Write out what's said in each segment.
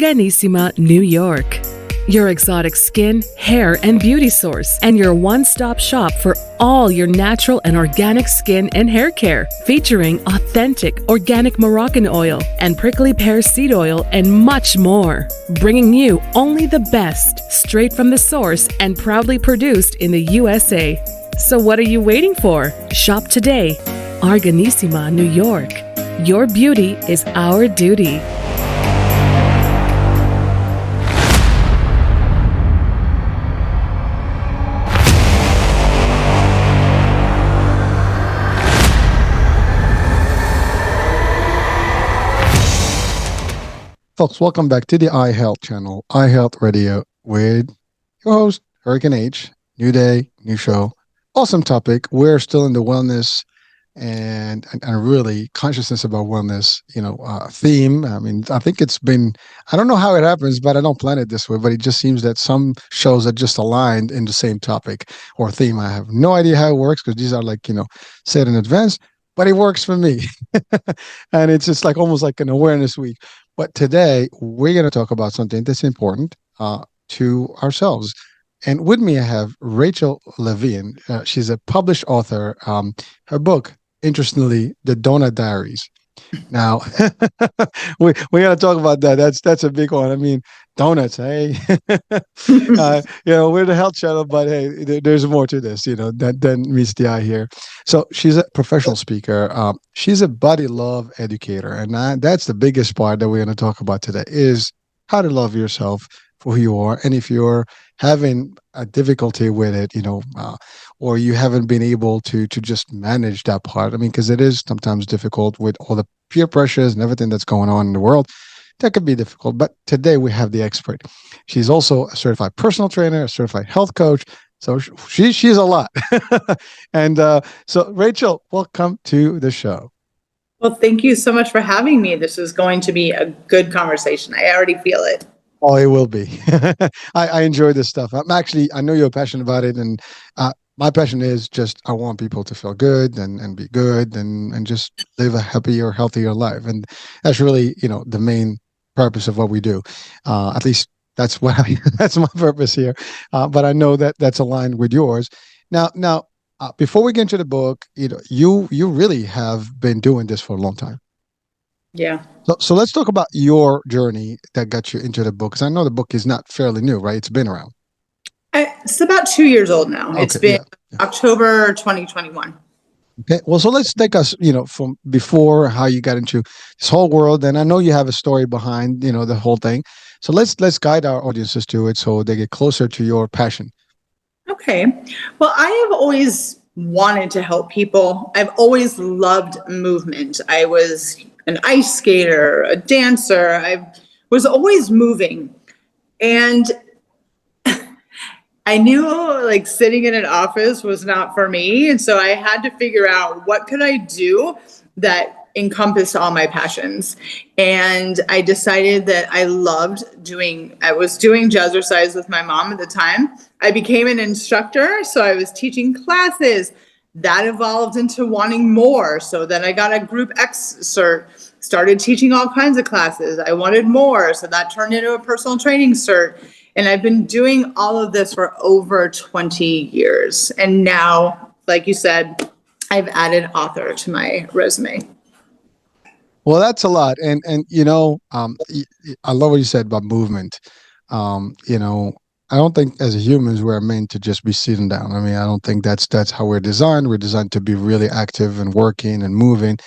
Organissima, New York. Your exotic skin, hair, and beauty source, and your one-stop shop for all your natural and organic skin and hair care, featuring authentic organic Moroccan oil and prickly pear seed oil and much more. Bringing you only the best, straight from the source and proudly produced in the USA. So what are you waiting for? Shop today. Organissima, New York. Your beauty is our duty. Folks, welcome back to the iHealth channel, iHealth Radio, with your host, Hurricane H. New day, new show. Awesome topic. We're still in the wellness and really consciousness about wellness, theme. I mean, I think it's been, I don't know how it happens, but I don't plan it this way, but it just seems that some shows are just aligned in the same topic or theme. I have no idea how it works because these are set in advance, but it works for me. And it's just almost like an awareness week. But today, we're going to talk about something that's important to ourselves. And with me, I have Rachel Lavin. She's a published author. Her book, interestingly, The Donut Diaries. Now, we got to talk about that. That's a big one. I mean, donuts, hey? We're the health channel, but hey, there's more to this, than meets the eye here. So she's a professional speaker. She's a body love educator. And that's the biggest part that we're going to talk about today is how to love yourself for who you are. And if you're having a difficulty with it, or you haven't been able to just manage that part, I mean, because it is sometimes difficult with all the peer pressures and everything that's going on in the world. That could be difficult. But today we have the expert. She's also a certified personal trainer, a certified health coach. So she's a lot. And so Rachel, welcome to the show. Well, thank you so much for having me. This is going to be a good conversation. I already feel it. Oh, it will be. I enjoy this stuff. I know you're passionate about it. And my passion is just, I want people to feel good and be good and just live a happier, healthier life. And that's really, the main purpose of what we do. At least that's that's my purpose here. But I know that that's aligned with yours. Now, before we get into the book, you really have been doing this for a long time. Yeah. So let's talk about your journey that got you into the book. Because I know the book is not fairly new, right? It's been around. It's about 2 years old now. Okay, it's been October 2021. Okay. Well, so let's take us, from before how you got into this whole world. And I know you have a story behind, the whole thing. So let's guide our audiences to it so they get closer to your passion. Okay. Well, I have always wanted to help people. I've always loved movement. I was an ice skater, a dancer. I was always moving. And I knew sitting in an office was not for me. And so I had to figure out what could I do that encompassed all my passions. And I decided that I was doing jazzercise with my mom at the time. I became an instructor. So I was teaching classes. That evolved into wanting more. So then I got a Group X cert, started teaching all kinds of classes. I wanted more. So that turned into a personal training cert. And I've been doing all of this for over 20 years. And now, like you said, I've added author to my resume. Well, that's a lot. And I love what you said about movement. I don't think as humans we're meant to just be sitting down. I mean, I don't think that's how we're designed. We're designed to be really active and working and moving.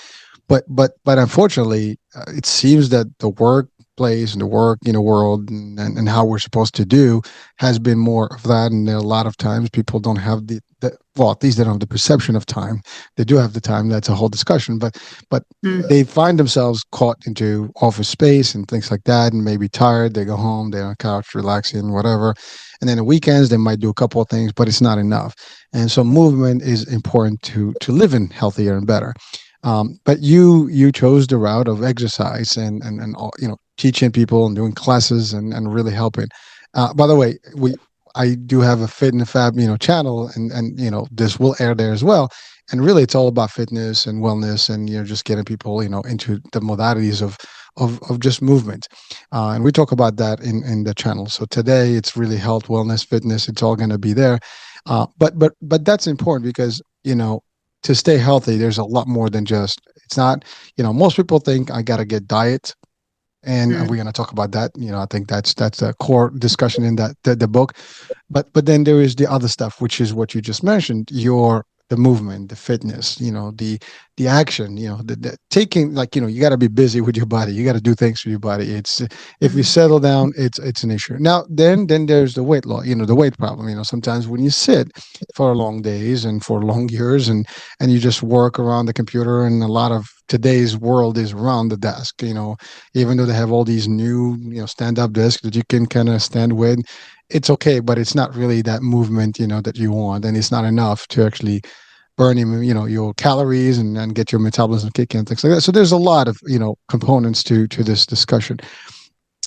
But unfortunately, it seems that the workplace and the work world and how we're supposed to do has been more of that. And a lot of times people don't have at least they don't have the perception of time. They do have the time. That's a whole discussion. But they find themselves caught into office space and things like that, and maybe tired. They go home, they're on the couch, relaxing, whatever. And then the weekends, they might do a couple of things, but it's not enough. And so movement is important to living healthier and better. But you chose the route of exercise and teaching people and doing classes and really helping. By the way, I do have a Fit and Fab, channel, and this will air there as well. And really, it's all about fitness and wellness, and just getting people, into the modalities of just movement. And we talk about that in the channel. So today it's really health, wellness, fitness. It's all going to be there. But that's important because, to stay healthy, there's a lot more than just, it's not, most people think I got to get diet. And we're going to talk about that. I think that's a core discussion in the book. But then there is the other stuff, which is what you just mentioned, the movement, the fitness, the action, the taking, like, you got to be busy with your body. You got to do things with your body. It's, if you settle down, it's an issue. Now, then there's the weight loss, the weight problem. Sometimes when you sit for long days and for long years and you just work around the computer, and a lot of today's world is around the desk, even though they have all these new, stand-up desks that you can kind of stand with, it's okay, but it's not really that movement, that you want, and it's not enough to actually burn, your calories and get your metabolism kicking and things like that. So there's a lot of, components to this discussion.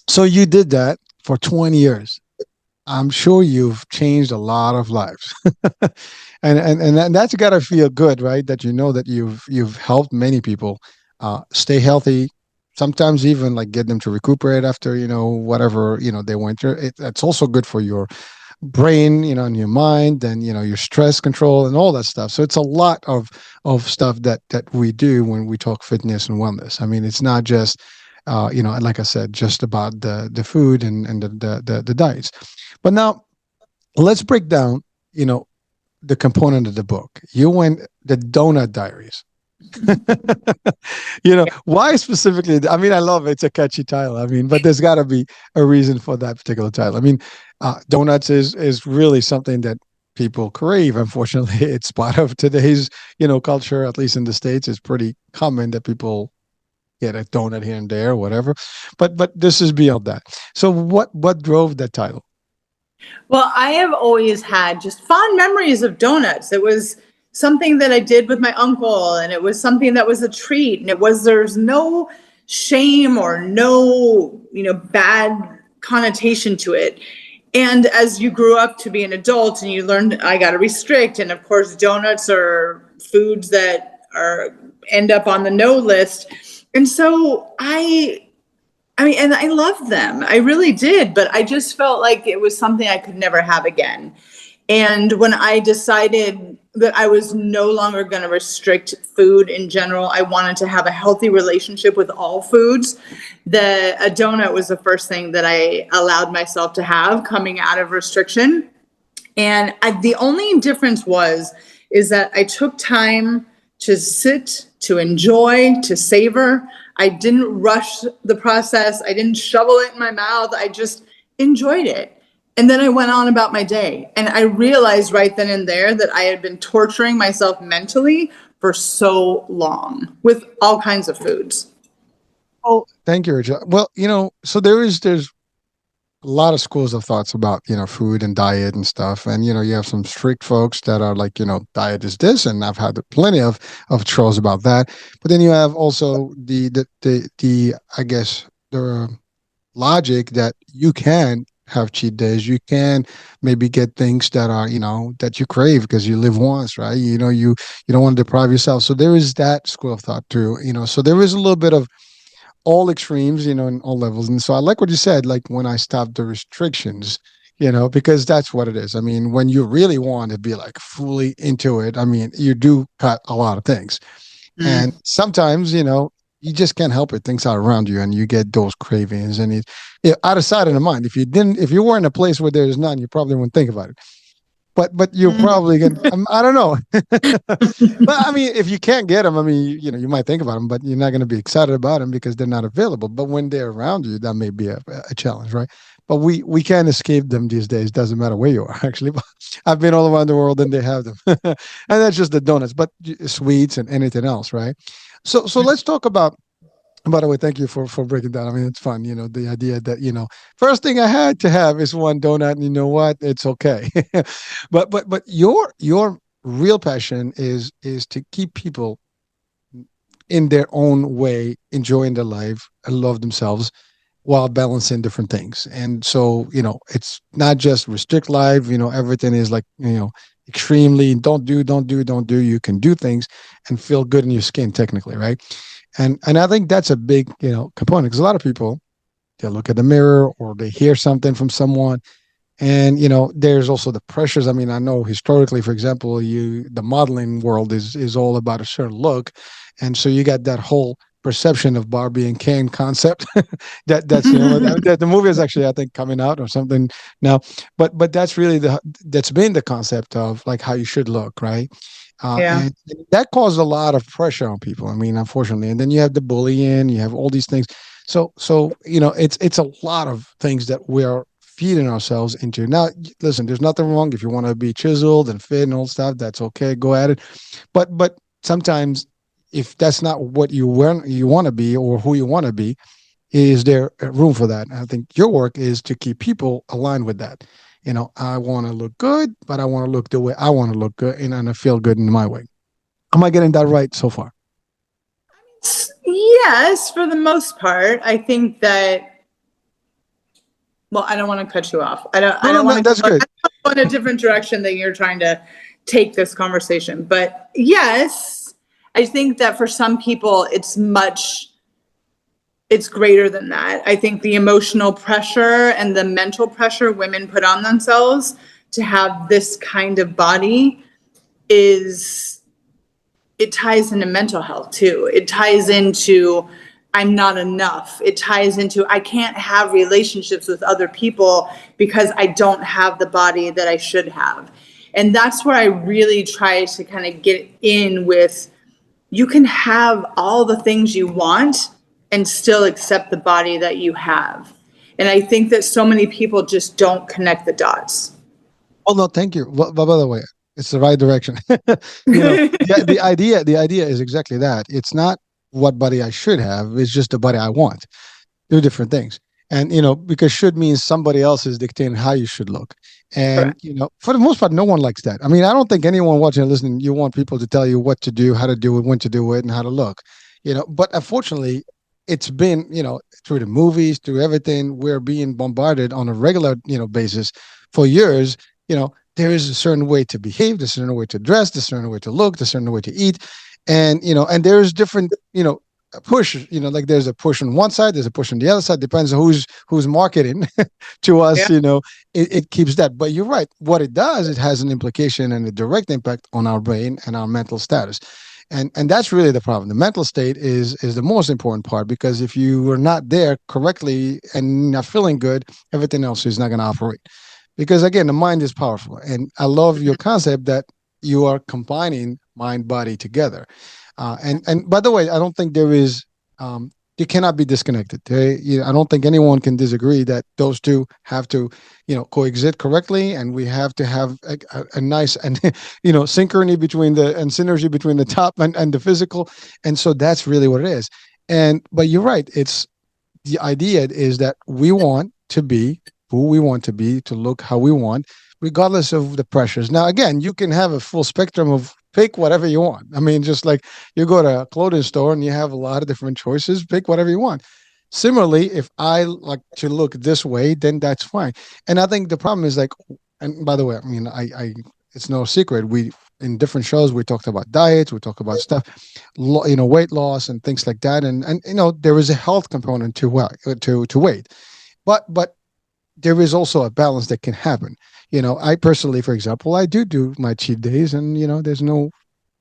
So you did that for 20 years. I'm sure you've changed a lot of lives. and that's got to feel good, right? That that you've helped many people stay healthy, sometimes even like get them to recuperate after whatever they went through. It's also good for your brain, and your mind, and your stress control and all that stuff. So it's a lot of stuff that we do when we talk fitness and wellness. I mean, it's not just like I said, just about the food and the diets. But now let's break down the component of the book. You went the Donut Diaries. Why specifically? I mean, I love it. It's a catchy title. I mean, but there's got to be a reason for that particular title. I mean, donuts is really something that people crave. Unfortunately, it's part of today's culture. At least in the States, it's pretty common that people get a donut here and there, or whatever. But this is beyond that. So what drove that title? Well, I have always had just fond memories of donuts. It was something that I did with my uncle, and it was something that was a treat, and there's no shame or no, bad connotation to it. And as you grew up to be an adult and you learned, I got to restrict. And of course, donuts are foods that end up on the no list. And so and I loved them. I really did. But I just felt like it was something I could never have again. And when I decided that I was no longer going to restrict food in general, I wanted to have a healthy relationship with all foods. A donut was the first thing that I allowed myself to have coming out of restriction. And the only difference is that I took time to sit, to enjoy, to savor. I didn't rush the process. I didn't shovel it in my mouth. I just enjoyed it. And then I went on about my day. And I realized right then and there that I had been torturing myself mentally for so long with all kinds of foods. Oh, thank you, Rachel. Well, so there's a lot of schools of thoughts about, food and diet and stuff. And, you have some strict folks that are like, diet is this. And I've had plenty of trolls about that. But then you have also the I guess, the logic that you can have cheat days. You can maybe get things that are, that you crave because you live once, right? You don't want to deprive yourself. So there is that school of thought too, so there is a little bit of all extremes, in all levels. And so I like what you said, like when I stopped the restrictions, because that's what it is. I mean, when you really want to be like fully into it, I mean, you do cut a lot of things. And sometimes, you just can't help it. Things are around you and you get those cravings, and out of sight and of mind. If you were in a place where there's none, you probably wouldn't think about it. But you're probably going to, I don't know. But I mean, if you can't get them, I mean, you might think about them, but you're not going to be excited about them because they're not available. But when they're around you, that may be a challenge, right? But we can't escape them these days. Doesn't matter where you are, actually. I've been all around the world and they have them. And that's just the donuts, but sweets and anything else, right? So let's talk about, by the way, thank you for breaking down. I mean, it's fun, the idea that, first thing I had to have is one donut, and you know what? It's okay. but your real passion is to keep people in their own way, enjoying their life and love themselves while balancing different things. And so, it's not just restrict life, everything is like, extremely don't do. You can do things and feel good in your skin technically, right? And I think that's a big, component, because a lot of people, they look at the mirror or they hear something from someone. And there's also the pressures. I mean, I know historically, for example, the modeling world is all about a certain look, and so you got that whole perception of Barbie and Ken concept. That's the movie is actually, I think, coming out or something now, but that's really that's been the concept of like how you should look, right? Yeah. And that caused a lot of pressure on people. I mean, unfortunately, and then you have the bullying, you have all these things. So it's a lot of things that we're feeding ourselves into. Now, listen, there's nothing wrong if you want to be chiseled and fit and all stuff. That's okay. Go at it. But sometimes, if that's not what you want to be or who you want to be, is there room for that? And I think your work is to keep people aligned with that. I want to look good, but I want to look the way I want to look good, and I feel good in my way. Am I getting that right so far? Yes, for the most part. I think that, well, I don't want to cut you off. I don't want to That's good. go in a different direction that you're trying to take this conversation. But yes, I think that for some people, it's greater than that. I think the emotional pressure and the mental pressure women put on themselves to have this kind of body it ties into mental health too. It ties into I'm not enough. It ties into I can't have relationships with other people because I don't have the body that I should have. And that's where I really try to kind of get in with, you can have all the things you want and still accept the body that you have. And I think that so many people just don't connect the dots. Oh no, thank you. But by the way, it's the right direction. The idea is exactly that. It's not what body I should have. It's just the body I want. Two different things. And because should means somebody else is dictating how you should look. And Correct. for the most part, no one likes that. I mean, I don't think anyone watching and listening, you want people to tell you what to do, how to do it, when to do it, and how to look. But unfortunately, it's been, through the movies, through everything, we're being bombarded on a regular, basis for years. There is a certain way to behave, there's a certain way to dress, there's a certain way to look, there's a certain way to eat. And there's different, push, like there's a push on one side, there's a push on the other side, depends on who's marketing to us. Yeah. It keeps that. But you're right, what it does, it has an implication and a direct impact on our brain and our mental status. And that's really the problem. The mental state is the most important part, because if you are not there correctly and not feeling good, everything else is not going to operate. Because again, the mind is powerful. And I love your concept that you are combining mind body together. And by the way, I don't think there is you cannot be disconnected. I don't think anyone can disagree that those two have to coexist correctly, and we have to have a nice and synchrony between and synergy between the top and the physical. And so that's really what it is. But you're right, it's the idea is that we want to be who we want to be, to look how we want, regardless of the pressures. Now, again, you can have a full spectrum of pick whatever you want. I mean, just like you go to a clothing store and you have a lot of different choices, pick whatever you want. Similarly, if I like to look this way, then that's fine. And I think the problem is like, and by the way, I mean, I it's no secret. We, in different shows, we talked about diets, we talk about stuff, weight loss and things like that. And there is a health component to weight, but there is also a balance that can happen. I personally, for example, I do my cheat days, and there's no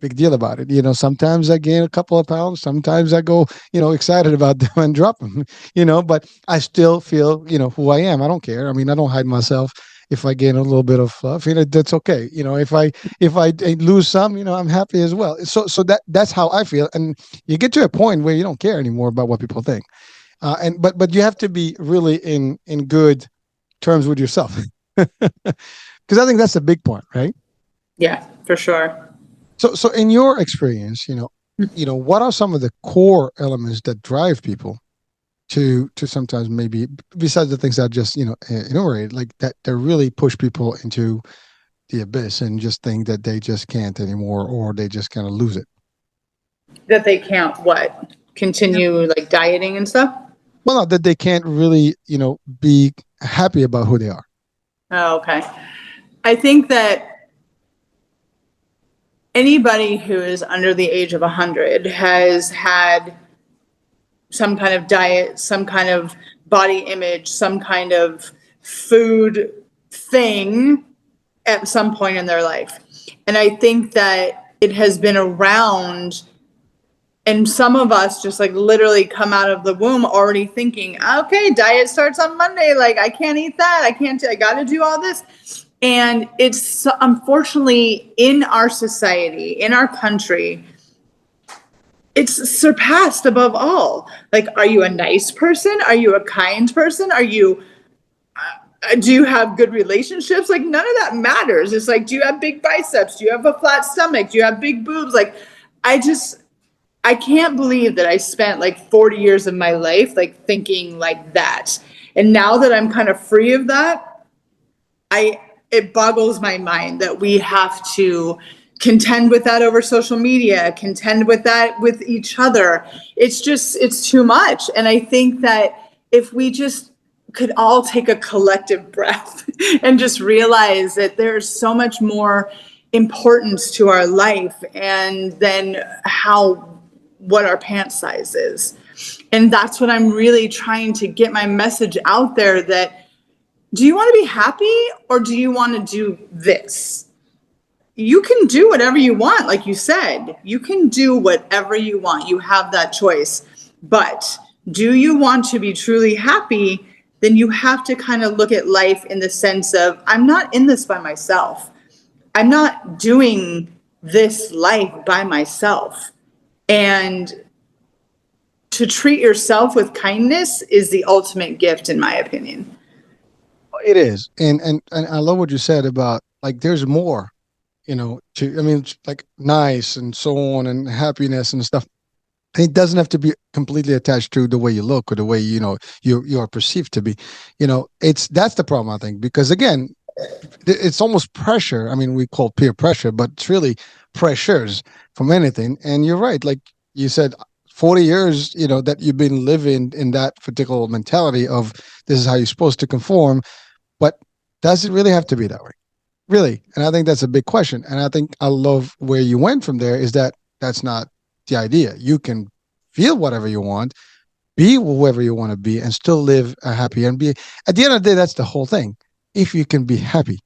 big deal about it. Sometimes I gain a couple of pounds, sometimes I go, excited about them and drop them, but I still feel, who I am. I don't care. I mean, I don't hide myself. If I gain a little bit of fluff, that's okay. If I lose some, I'm happy as well. So that's how I feel. And you get to a point where you don't care anymore about what people think. But you have to be really in good terms with yourself, because I think that's a big point, right? Yeah, for sure. So in your experience, what are some of the core elements that drive people to sometimes, maybe besides the things that I just enumerated, like that really push people into the abyss and just think that they just can't anymore, or they just kind of lose it? That they can't continue like dieting and stuff? Well, no, that they can't really, be happy about who they are. Oh, okay. I think that anybody who is under the age of 100 has had some kind of diet, some kind of body image, some kind of food thing at some point in their life. And I think that it has been around, and some of us just like literally come out of the womb already thinking, okay, diet starts on Monday. Like, I can't eat that. I got to do all this. And it's unfortunately in our society, in our country, it's surpassed above all. Like, are you a nice person? Are you a kind person? Do you have good relationships? Like, none of that matters. It's like, do you have big biceps? Do you have a flat stomach? Do you have big boobs? Like, I can't believe that I spent like 40 years of my life like thinking like that. And now that I'm kind of free of that, it boggles my mind that we have to contend with that over social media, contend with that with each other. It's too much. And I think that if we just could all take a collective breath and just realize that there's so much more importance to our life and then what our pant size is. And that's what I'm really trying to get my message out there, that do you want to be happy or do you want to do this? You can do whatever you want. Like you said, you can do whatever you want. You have that choice. But do you want to be truly happy? Then you have to kind of look at life in the sense of, I'm not in this by myself. I'm not doing this life by myself. And to treat yourself with kindness is the ultimate gift, in my opinion. It is. And I love what you said about like, there's more, like nice and so on and happiness and stuff. It doesn't have to be completely attached to the way you look or the way, you are perceived to be, that's the problem, I think, because again, it's almost pressure. I mean, we call peer pressure, but it's really pressures from anything. And you're right. Like you said, 40 years, that you've been living in that particular mentality of this is how you're supposed to conform. But does it really have to be that way? Really? And I think that's a big question. And I think I love where you went from there is that that's not the idea. You can feel whatever you want, be whoever you want to be, and still live a happy and be. At the end of the day, that's the whole thing. If you can be happy,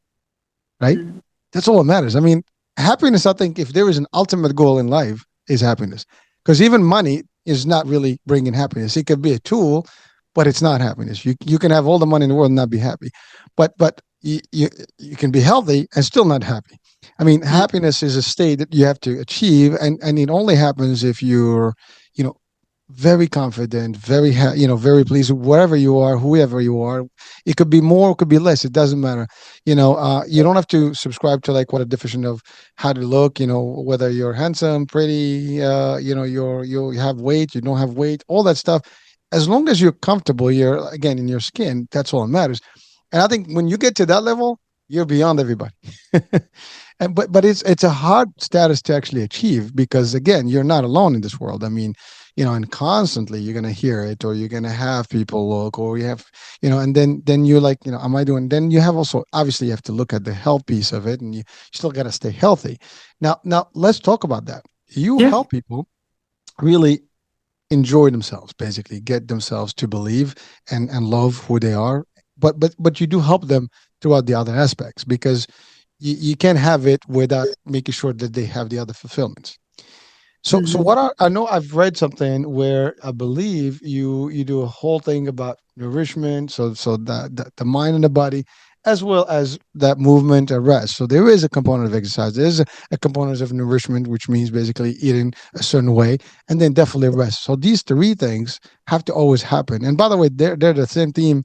right? Mm-hmm. That's all that matters. I mean, happiness, I think if there is an ultimate goal in life, is happiness. Because even money is not really bringing happiness. It could be a tool, but it's not happiness. You can have all the money in the world and not be happy. But you can be healthy and still not happy. I mean, happiness is a state that you have to achieve, and it only happens if you're, very confident, very very pleased with wherever you are, whoever you are. It could be more, it could be less. It doesn't matter. You don't have to subscribe to like what a definition of how to look. Whether you're handsome, pretty, you have weight, you don't have weight, all that stuff. As long as you're comfortable, you're again in your skin. That's all that matters. And I think when you get to that level, you're beyond everybody. But it's a hard status to actually achieve because again, you're not alone in this world. I mean, and constantly you're going to hear it, or you're going to have people look, or you have, and then you're like, am I doing, then you have also, obviously you have to look at the health piece of it, and you still got to stay healthy. Now let's talk about that. You help people really enjoy themselves, basically get themselves to believe and love who they are. But you do help them throughout the other aspects, because you can't have it without making sure that they have the other fulfillments. So what I know I've read something where I believe you do a whole thing about nourishment, so that the mind and the body, as well as that movement and rest. So there is a component of exercise. There is a component of nourishment, which means basically eating a certain way, and then definitely rest. So these three things have to always happen. And by the way, they're the same theme.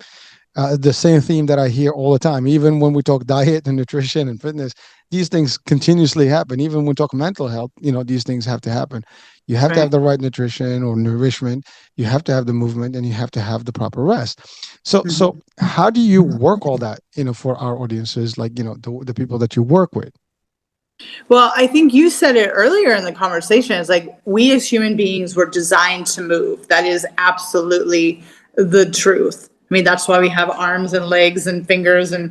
The same theme that I hear all the time, even when we talk diet and nutrition and fitness, these things continuously happen. Even when we talk mental health, these things have to happen. You have to have the right nutrition or nourishment. You have to have the movement, and you have to have the proper rest. So how do you work all that, for our audiences, like, the people that you work with? Well, I think you said it earlier in the conversation. It's like we as human beings were designed to move. That is absolutely the truth. I mean, that's why we have arms and legs and fingers and,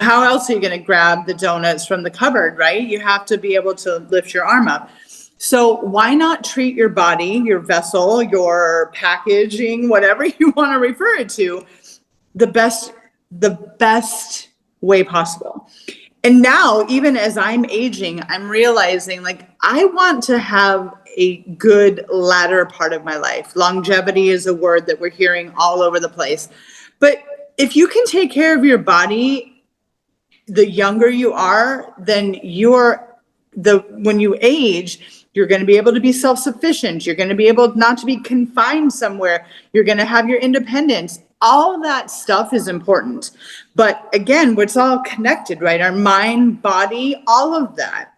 how else are you going to grab the donuts from the cupboard, right? You have to be able to lift your arm up. So why not treat your body, your vessel, your packaging, whatever you want to refer it to, the best way possible. And now, even as I'm aging, I'm realizing like I want to have a good latter part of my life. Longevity is a word that we're hearing all over the place. But if you can take care of your body, the younger you are, then when you age, you're going to be able to be self-sufficient. You're going to be able not to be confined somewhere. You're going to have your independence. All that stuff is important. But again, it's all connected, right? Our mind, body, all of that.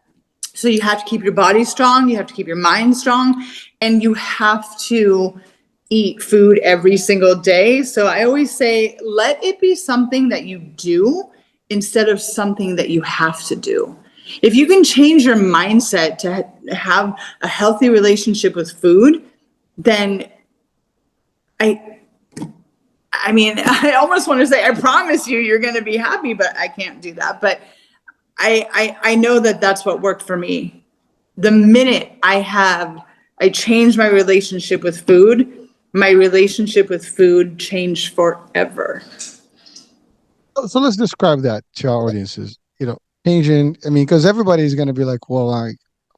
So you have to keep your body strong. You have to keep your mind strong. And you have to eat food every single day. So I always say, let it be something that you do instead of something that you have to do. If you can change your mindset to have a healthy relationship with food, then I mean, I almost want to say, I promise you're going to be happy, but I can't do that. But I know that that's what worked for me. The minute I changed my relationship with food, my relationship with food changed forever. So let's describe that to our audiences. Changing. I mean, because everybody's going to be like, well,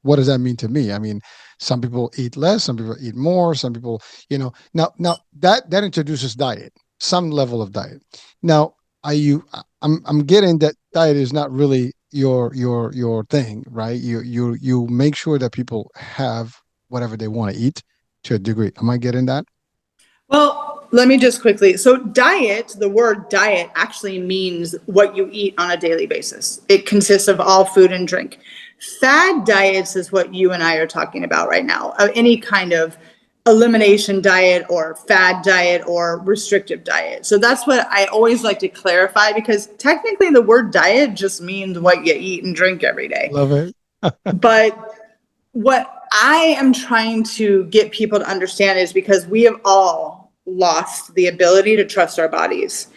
what does that mean to me? I mean, some people eat less, some people eat more, some people, now that introduces diet, some level of diet. Now, I'm getting that diet is not really your thing, right? You make sure that people have whatever they want to eat to a degree. Am I getting that? Well, let me just quickly. So the word diet actually means what you eat on a daily basis. It consists of all food and drink. Fad diets is what you and I are talking about right now. Any kind of elimination diet or fad diet or restrictive diet. So that's what I always like to clarify, because technically the word diet just means what you eat and drink every day. Love it. But what I am trying to get people to understand is because we have all lost the ability to trust our bodies.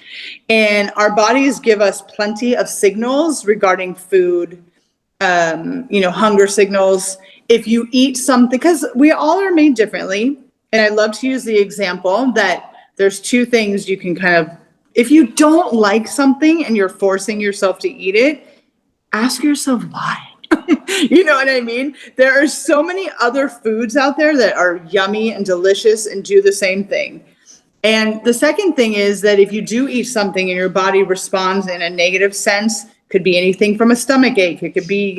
And our bodies give us plenty of signals regarding food, hunger signals. If you eat something, because we all are made differently. And I love to use the example that there's two things you can if you don't like something and you're forcing yourself to eat it, ask yourself why. You know what I mean? There are so many other foods out there that are yummy and delicious and do the same thing. And the second thing is that if you do eat something and your body responds in a negative sense, could be anything from a stomach ache, it could be,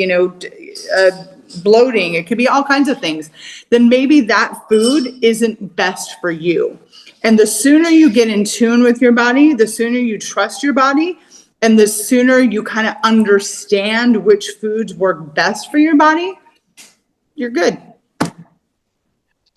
bloating, it could be all kinds of things, then maybe that food isn't best for you. And the sooner you get in tune with your body, the sooner you trust your body, and the sooner you kind of understand which foods work best for your body, you're good.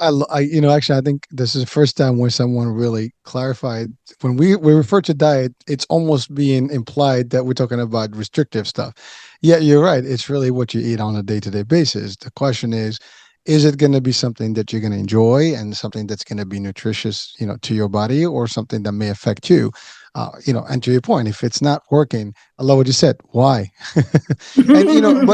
Actually, I think this is the first time where someone really clarified. When we refer to diet, it's almost being implied that we're talking about restrictive stuff. Yeah, you're right. It's really what you eat on a day-to-day basis. The question is it going to be something that you're going to enjoy and something that's going to be nutritious, to your body, or something that may affect you? And to your point, if it's not working, I love what you said. Why? And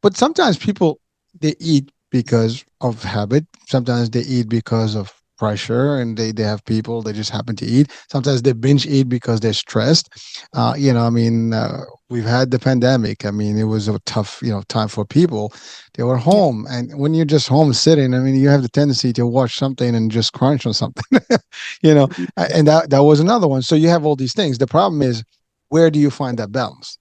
but sometimes people, they eat because of habit. Sometimes they eat because of pressure, and they have people they just happen to eat. Sometimes they binge eat because they're stressed. We've had the pandemic. I mean, it was a tough, time for people. They were home, and when you're just home sitting, I mean, you have the tendency to watch something and just crunch on something, and that was another one. So you have all these things. The problem is, where do you find that balance?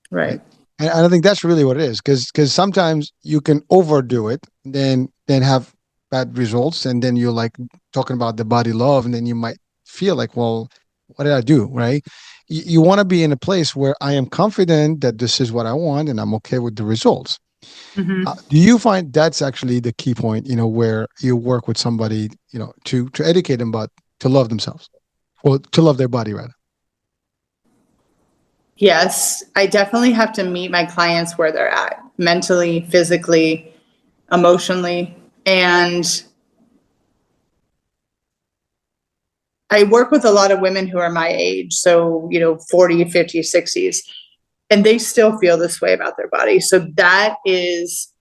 Right. And I think that's really what it is, because sometimes you can overdo it, then have bad results, and then you're like talking about the body love, and then you might feel like, well, what did I do, right? You want to be in a place where I am confident that this is what I want, and I'm okay with the results. Mm-hmm. Do you find that's actually the key point, where you work with somebody, to educate them about to love themselves, or to love their body rather? Yes, I definitely have to meet my clients where they're at, mentally, physically, emotionally. And I work with a lot of women who are my age, so, 40, 50, 60s, and they still feel this way about their body. So that is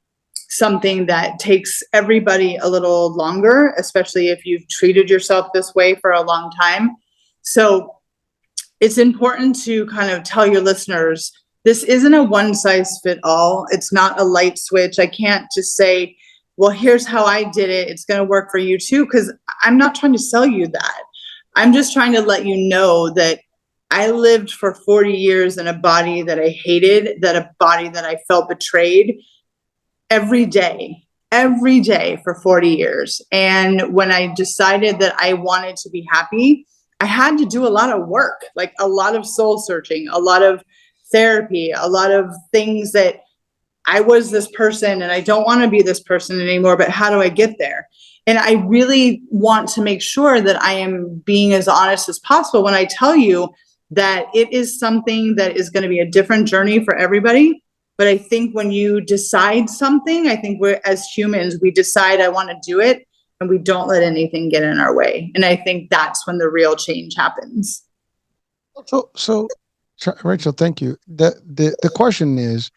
something that takes everybody a little longer, especially if you've treated yourself this way for a long time. So it's important to kind of tell your listeners, this isn't a one size fit all. It's not a light switch. I can't just say, well, here's how I did it. It's going to work for you too. Because I'm not trying to sell you that. I'm just trying to let you know that I lived for 40 years in a body that I hated, that a body that I felt betrayed every day for 40 years. And when I decided that I wanted to be happy, I had to do a lot of work, like a lot of soul searching, a lot of therapy, a lot of things that I was this person and I don't want to be this person anymore, but how do I get there? And I really want to make sure that I am being as honest as possible when I tell you that it is something that is going to be a different journey for everybody. But I think when you decide something, I think we're, as humans, we decide I want to do it and we don't let anything get in our way. And I think that's when the real change happens. So Rachel, thank you. The question is,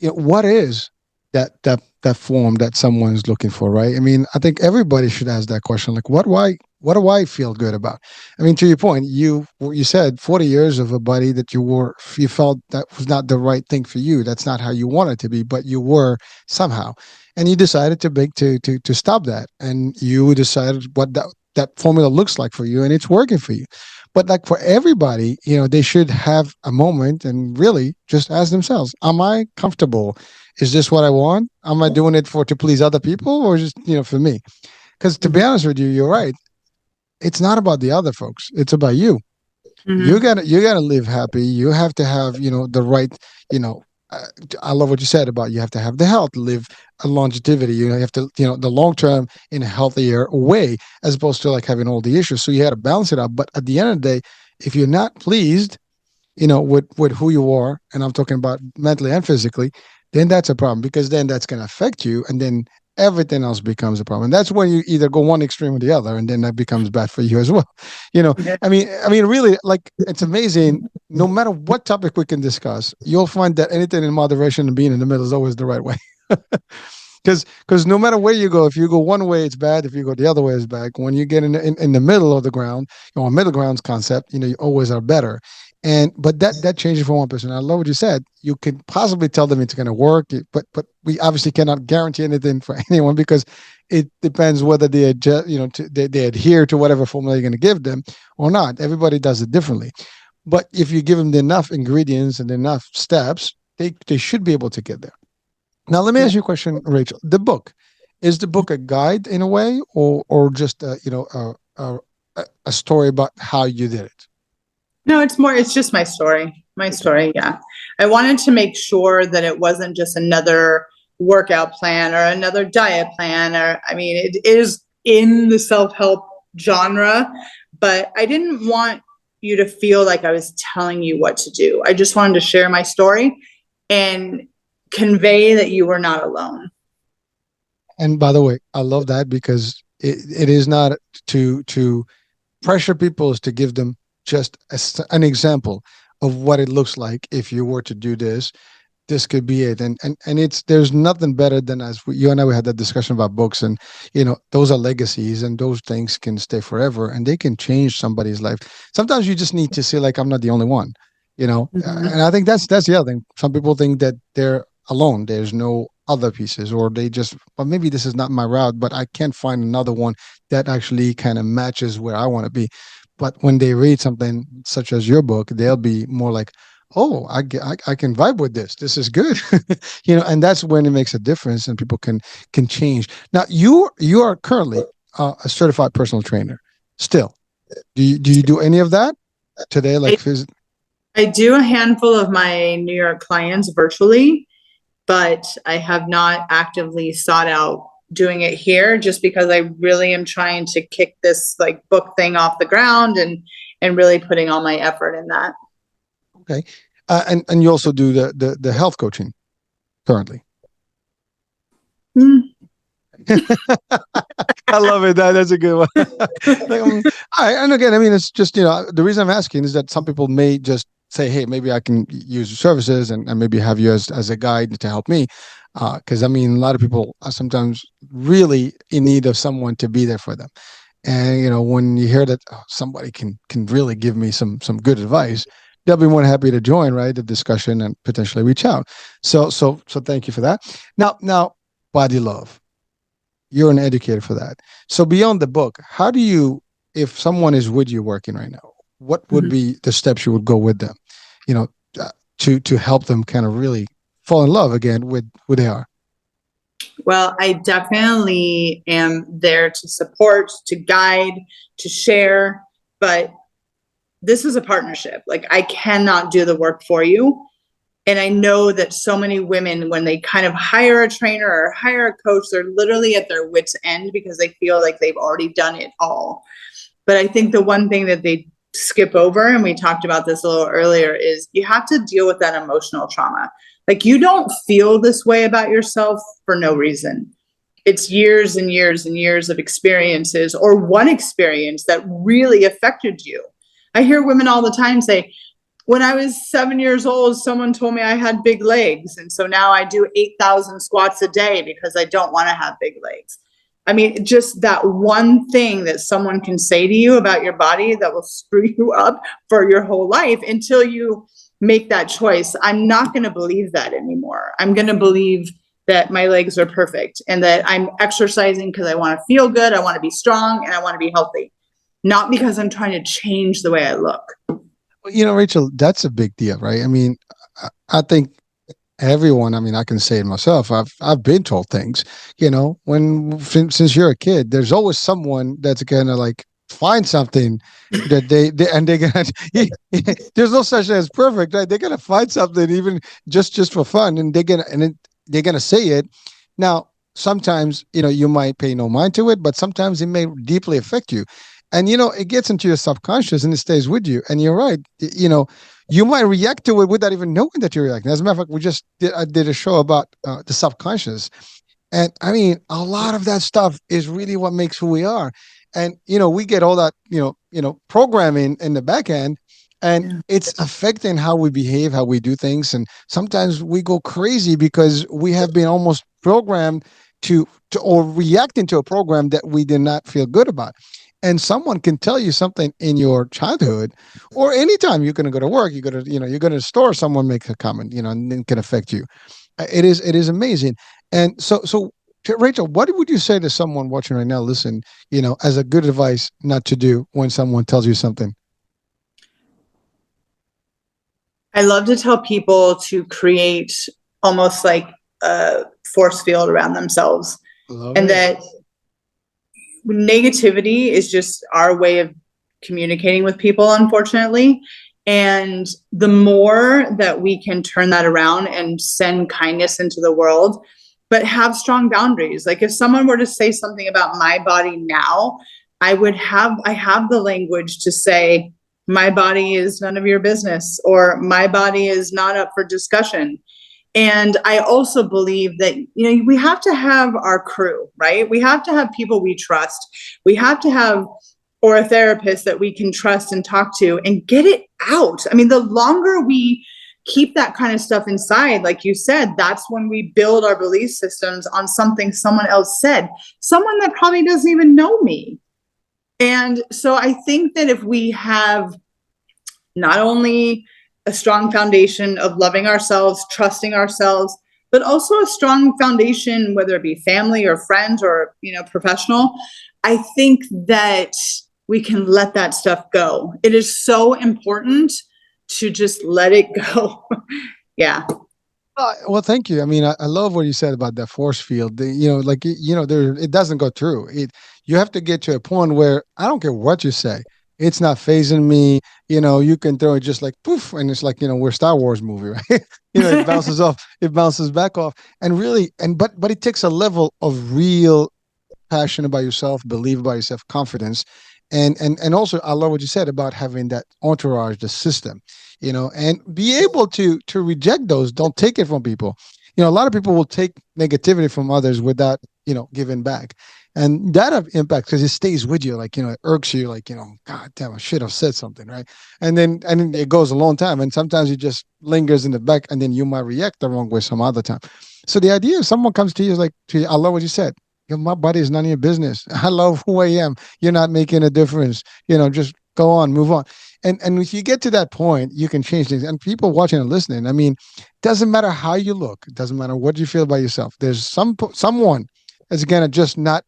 what is that form that someone's looking for, right? I mean, I think everybody should ask that question. Like, what do I feel good about? I mean, to your point, you said 40 years of a body that you felt that was not the right thing for you. That's not how you wanted to be, but you were somehow, and you decided to stop that, and you decided what that formula looks like for you, and it's working for you. But like for everybody, they should have a moment and really just ask themselves, am I comfortable? Is this what I want? Am I doing it to please other people, or just, for me? Because to be honest with you, you're right. It's not about the other folks. It's about you. Mm-hmm. You gotta live happy. You have to have, the right, I love what you said about you have to have the health, live a longevity. You have to, the long term in a healthier way, as opposed to like having all the issues. So you had to balance it out. But at the end of the day, if you're not pleased, with who you are, and I'm talking about mentally and physically, then that's a problem, because then that's going to affect you, and then everything else becomes a problem. And that's when you either go one extreme or the other, and then that becomes bad for you as well. I mean, really, like, it's amazing. No matter what topic we can discuss, you'll find that anything in moderation and being in the middle is always the right way. Because no matter where you go, if you go one way, it's bad. If you go the other way, it's bad. When you get in the middle of the ground, middle ground's concept, you always are better. But that changes for one person. I love what you said. You can possibly tell them it's going to work, but we obviously cannot guarantee anything for anyone, because it depends whether they they adhere to whatever formula you're going to give them or not. Everybody does it differently. But if you give them enough ingredients and enough steps, they should be able to get there. Now, let me ask you a question, Rachel. The book, is the book a guide in a way, or just a story about how you did it? No, it's just my story. Yeah. I wanted to make sure that it wasn't just another workout plan or another diet plan, it is in the self-help genre, but I didn't want you to feel like I was telling you what to do. I just wanted to share my story and convey that you were not alone. And by the way, I love that, because it is not to pressure people, is to give them just an example of what it looks like if you were to do this. This could be it. And there's nothing better than, you and I, we had that discussion about books, and those are legacies, and those things can stay forever, and they can change somebody's life. Sometimes you just need to say, like, I'm not the only one, mm-hmm. And I think that's the other thing. Some people think that they're alone. There's no other pieces, or they just, well, maybe this is not my route, but I can't find another one that actually kind of matches where I want to be. But when they read something such as your book, they'll be more like, oh, I can vibe with this. This is good. And that's when it makes a difference, and people can change. Now, you are currently a certified personal trainer still. Do you do any of that today? Like, I do a handful of my New York clients virtually, but I have not actively sought out doing it here, just because I really am trying to kick this like book thing off the ground and really putting all my effort in that. Okay. And you also do the health coaching currently. I love it. That's a good one. All right. And again, it's just, the reason I'm asking is that some people may just say, hey, maybe I can use your services and maybe have you as a guide to help me. Because I mean, a lot of people are sometimes really in need of someone to be there for them. And when you hear that somebody can really give me some good advice, they'll be more than happy to join, right, the discussion and potentially reach out. So thank you for that. Now, body love. You're an educator for that. So beyond the book, how do you, if someone is with you working right now, what would be the steps you would go with them, you know, to help them kind of really fall in love again with who they are? Well, I definitely am there to support, to guide, to share, but this is a partnership. Like, I cannot do the work for you. And I know that so many women, when they kind of hire a trainer or hire a coach, they're literally at their wits' end because they feel like they've already done it all. But I think the one thing that they skip over, and we talked about this a little earlier, is you have to deal with that emotional trauma. Like, you don't feel this way about yourself for no reason. It's years and years and years of experiences, or one experience that really affected you. I hear women all the time say, when I was 7 years old, someone told me I had big legs. And so now I do 8,000 squats a day because I don't want to have big legs. I mean, just that one thing that someone can say to you about your body that will screw you up for your whole life until you make that choice. I'm not going to believe that anymore. I'm going to believe that my legs are perfect and that I'm exercising because I want to feel good, I want to be strong, and I want to be healthy, not because I'm trying to change the way I look. Rachel, that's a big deal, right? I mean, I think everyone, I mean, I can say it myself. I've been told things, since you're a kid, there's always someone that's gonna like find something that they're gonna. There's no such thing as perfect, right? They're gonna find something even just for fun, and they're gonna say it. Now, sometimes you might pay no mind to it, but sometimes it may deeply affect you. And it gets into your subconscious and it stays with you. And you're right. You might react to it without even knowing that you're reacting. As a matter of fact, I did a show about the subconscious, and I mean, a lot of that stuff is really what makes who we are. And we get all that programming in the back end, and it's affecting how we behave, how we do things, and sometimes we go crazy because we have been almost programmed to or reacting to a program that we did not feel good about. And someone can tell you something in your childhood, or anytime you're going to go to work, you're going to a store, someone makes a comment, and it can affect you. It is amazing. And so Rachel, what would you say to someone watching right now? Listen, as a good advice not to do when someone tells you something. I love to tell people to create almost like a force field around themselves, and that negativity is just our way of communicating with people, unfortunately. And the more that we can turn that around and send kindness into the world, but have strong boundaries. Like, if someone were to say something about my body now, I have the language to say, my body is none of your business, or my body is not up for discussion. And I also believe that, we have to have our crew, right? We have to have people we trust. We have to have, or a therapist that we can trust and talk to and get it out. I mean, the longer we keep that kind of stuff inside, like you said, that's when we build our belief systems on something someone else said, someone that probably doesn't even know me. And so I think that if we have not only a strong foundation of loving ourselves, trusting ourselves, but also a strong foundation, whether it be family or friends or, professional, I think that we can let that stuff go. It is so important to just let it go. Yeah. Well, thank you. I mean, I love what you said about that force field. It doesn't go through it. You have to get to a point where I don't care what you say. It's not phasing me. You can throw it just like poof, and it's like, we're Star Wars movie, right? It bounces off, it bounces back off. And really, but it takes a level of real passion about yourself, believe about yourself, confidence. And also I love what you said about having that entourage, the system, and be able to reject those. Don't take it from people. A lot of people will take negativity from others without, giving back. And that have impact because it stays with you, like, it irks you, like, God damn, I should have said something, right? And then it goes a long time, and sometimes it just lingers in the back, and then you might react the wrong way some other time. So the idea, if someone comes to you is like, I love what you said. My body is none of your business. I love who I am. You're not making a difference. Just go on, move on. And if you get to that point, you can change things. And people watching and listening, I mean, doesn't matter how you look. It doesn't matter what you feel about yourself. There's someone that's gonna just not,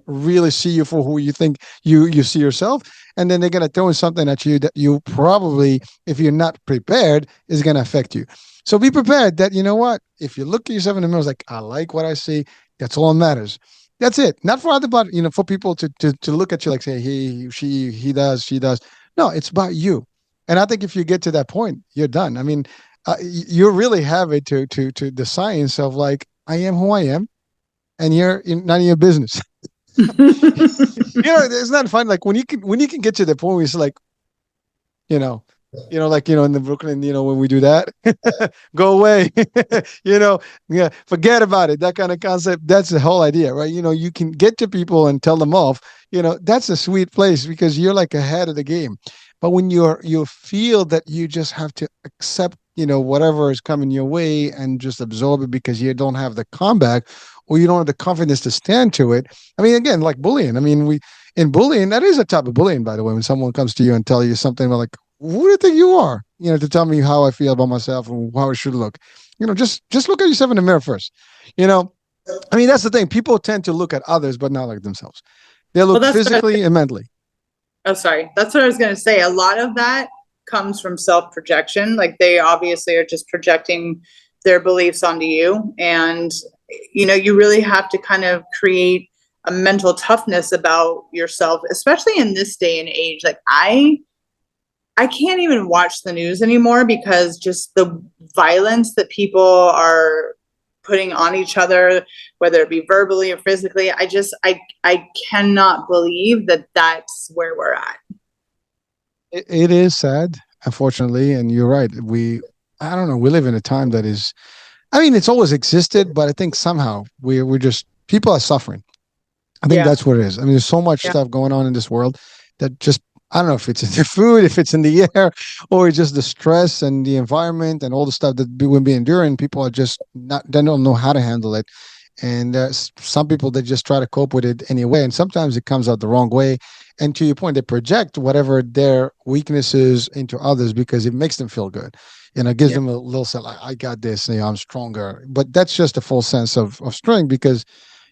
really see you for who you think you see yourself, and then they're gonna throw in something at you that you probably, if you're not prepared, is gonna affect you. So be prepared that, what, if you look at yourself in the mirror, it's like, I like what I see. That's all that matters. That's it. Not for other, but for people to look at you like, say, he does, she does. No, it's about you. And I think if you get to that point, you're done. I mean, you really have it to the science of like, I am who I am, and you're none of your business. It's not fun. Like when you can get to the point where it's like, you know, like, in the Brooklyn, when we do that, go away, yeah, forget about it. That kind of concept. That's the whole idea, right? You can get to people and tell them off. That's a sweet place because you're like ahead of the game. But when you feel that you just have to accept, whatever is coming your way and just absorb it because you don't have the comeback or you don't have the confidence to stand to it. I mean, again, like bullying. I mean, in bullying, that is a type of bullying, by the way, when someone comes to you and tell you something about like, who do you think you are? To tell me how I feel about myself and how I should look. Just look at yourself in the mirror first. I mean, that's the thing. People tend to look at others, but not like themselves. They look physically and mentally. Oh, sorry. That's what I was going to say. A lot of that comes from self-projection. Like they obviously are just projecting their beliefs onto you. And, you really have to kind of create a mental toughness about yourself, especially in this day and age. Like I can't even watch the news anymore because just the violence that people are putting on each other, whether it be verbally or physically, I cannot believe that that's where we're at. It is sad, unfortunately, and you're right. I don't know, we live in a time that is, I mean, it's always existed, but I think somehow we're just, people are suffering. I think that's what it is. I mean, there's so much stuff going on in this world that just, I don't know if it's in the food, if it's in the air, or it's just the stress and the environment and all the stuff that we've been enduring. People are just not, they don't know how to handle it. And some people, they just try to cope with it anyway. And sometimes it comes out the wrong way. And to your point, they project whatever their weaknesses into others because it makes them feel good. It gives them a little sense like, I got this, I'm stronger. But that's just a false sense of strength because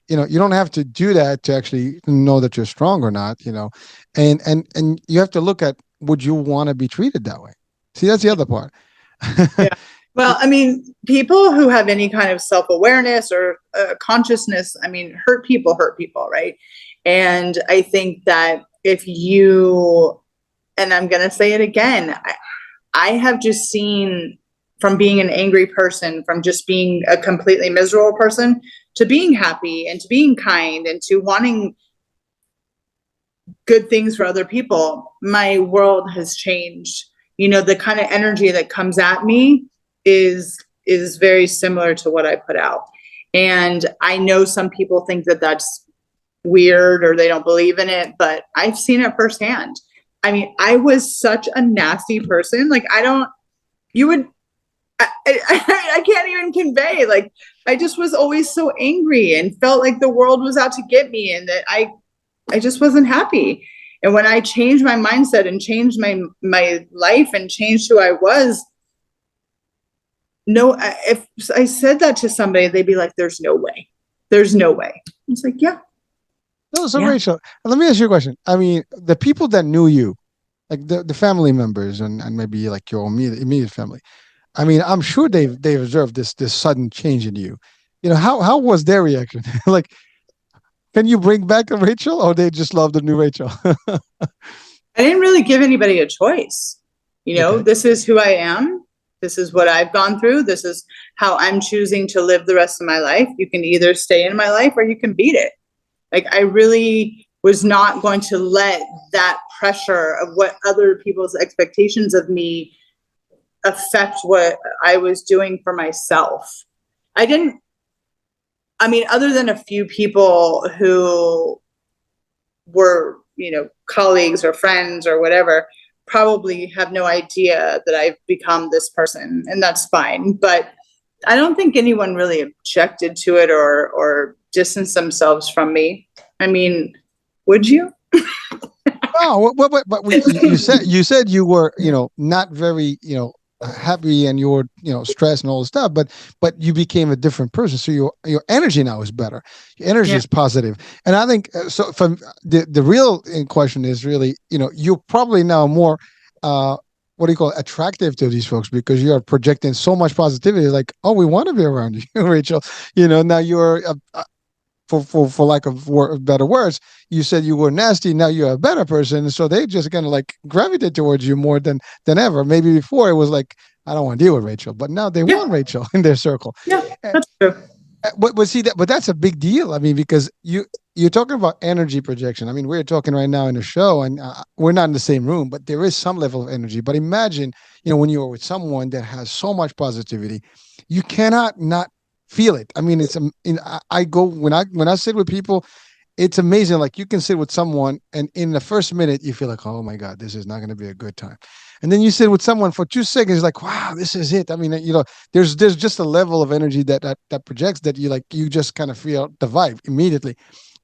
you don't have to do that to actually know that you're strong or not, and you have to look at, would you want to be treated that way? See, that's the other part. Yeah. Well, I mean, people who have any kind of self-awareness or consciousness, I mean, hurt people, right? And I think that if you, and I'm going to say it again, I have just seen from being an angry person, from just being a completely miserable person, to being happy and to being kind and to wanting good things for other people, my world has changed. The kind of energy that comes at me is very similar to what I put out. And I know some people think that that's weird or they don't believe in it, but I've seen it firsthand. I mean, I was such a nasty person. Like I can't even convey, like, I just was always so angry and felt like the world was out to get me and that I just wasn't happy. And when I changed my mindset and changed my life and changed who I was, if I said that to somebody, they'd be like, there's no way. There's no way. It's like, yeah. No, so Rachel, let me ask you a question. I mean, the people that knew you, like the family members and maybe like your immediate family, I mean, I'm sure they've observed this sudden change in you. How was their reaction? Like, can you bring back a Rachel, or they just love the new Rachel? I didn't really give anybody a choice. Okay. This is who I am. This is what I've gone through. This is how I'm choosing to live the rest of my life. You can either stay in my life or you can beat it. Like, I really was not going to let that pressure of what other people's expectations of me affect what I was doing for myself. I didn't I mean, other than a few people who were, colleagues or friends or whatever, probably have no idea that I've become this person, and that's fine. But I don't think anyone really objected to it or distanced themselves from me. I mean, would you? Oh, but you said you were, not very, happy, and you were, stressed and all this stuff, but you became a different person. So your energy now is better. Your energy Yeah. is positive. And I think so. From the real in question is really, you're probably now more, what do you call it, attractive to these folks, because you are projecting so much positivity. Like, oh, we want to be around you, Rachel. Now you're for lack of better words, you said you were nasty. Now you're a better person, so they just kind of like gravitate towards you more than ever. Maybe before it was like, I don't want to deal with Rachel, but now they Yeah. want Rachel in their circle. Yeah, Uh, that's true. but see that, but that's a big deal. I mean, because you're talking about energy projection. I mean, we're talking right now in the show, and we're not in the same room, but there is some level of energy. But imagine, when you're with someone that has so much positivity, you cannot not feel it. I mean, I go when I sit with people, it's amazing. Like, you can sit with someone, and in the first minute, you feel like, oh my God, this is not going to be a good time. And then you sit with someone for 2 seconds, like, wow, this is it. I mean, there's just a level of energy that projects, that you just kind of feel the vibe immediately,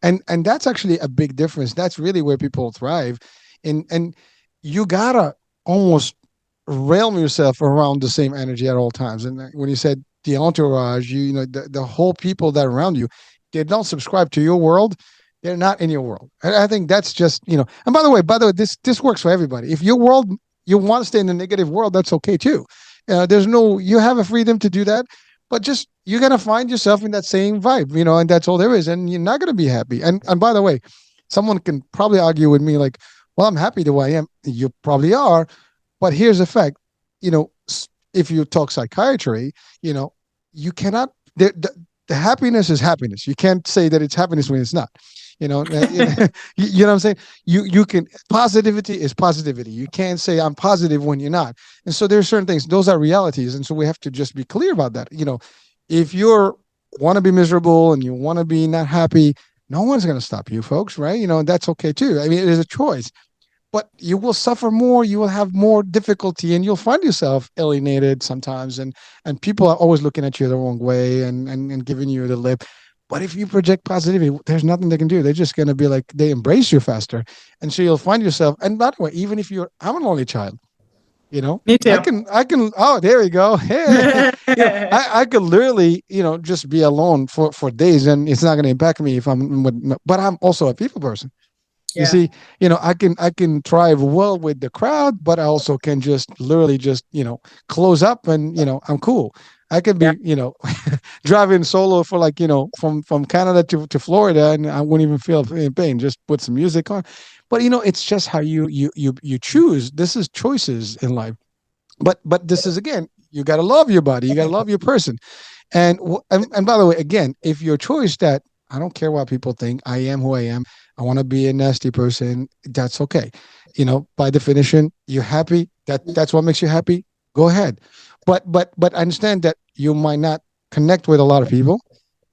and that's actually a big difference. That's really where people thrive, and you gotta almost realm yourself around the same energy at all times. And when you said the entourage, the whole people that are around you, they don't subscribe to your world. They're not in your world. And I think that's just, and by the way, this works for everybody. If your world, you want to stay in the negative world, that's okay too. You have a freedom to do that, but just, you're going to find yourself in that same vibe, and that's all there is. And you're not going to be happy. And by the way, someone can probably argue with me like, well, I'm happy the way I am. You probably are. But here's the fact, if you talk psychiatry, you cannot, the happiness is happiness. You can't say that it's happiness when it's not. You know what I'm saying? You can, positivity is positivity. You can't say I'm positive when you're not. And so there's certain things, those are realities. And so we have to just be clear about that. If you're want to be miserable and you want to be not happy, no one's going to stop you, folks, right? And that's okay too. I mean, it is a choice, but you will suffer more. You will have more difficulty, and you'll find yourself alienated sometimes. And people are always looking at you the wrong way and giving you the lip. But if you project positivity, there's nothing they can do. They're just going to be like, they embrace you faster. And so you'll find yourself, and by the way, even if I'm an only child, Me too. oh, there we go. Hey, I could literally, just be alone for days, and it's not going to impact me if but I'm also a people person. You Yeah. see, I can thrive well with the crowd, but I also can just literally just, close up, and, I'm cool. I could be, driving solo for like, from Canada to Florida, and I wouldn't even feel pain. Just put some music on. But it's just how you choose. This is choices in life. But this is, again, you got to love your body. You got to love your person. And by the way, again, if your choice that I don't care what people think, I am who I am. I want to be a nasty person. That's okay. By definition, you're happy. That's what makes you happy. Go ahead. But I understand that you might not connect with a lot of people,